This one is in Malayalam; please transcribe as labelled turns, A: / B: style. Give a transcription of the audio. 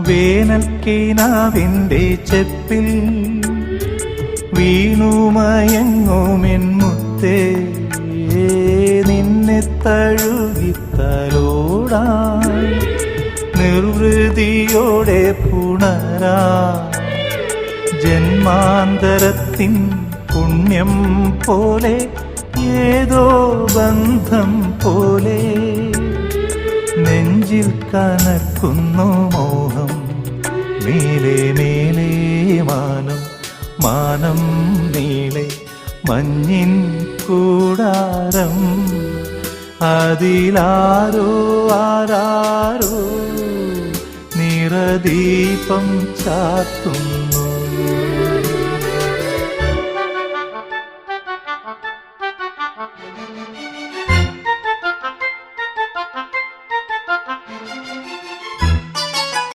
A: വേനൽക്കിനാവിൻ്റെ ചെപ്പിൽ വീണുമയങ്ങുമെൻ മുത്തേ, നിന്നെ തഴുകിത്തലോടാൻ നിർവൃതിയോടെ പുണരാ ജന്മാന്തരത്തിൻ പുണ്യം പോലെ ഏതോ ബന്ധം പോലെ നെഞ്ചിൽ കനക്കുന്നു മോഹം. മേലെ മേലെ മാനം, മാനം നീളെ മഞ്ഞിൻ കൂടാരം, അതിലാരോ ആരാരോ നിറദീപം ചാർത്തുന്നു.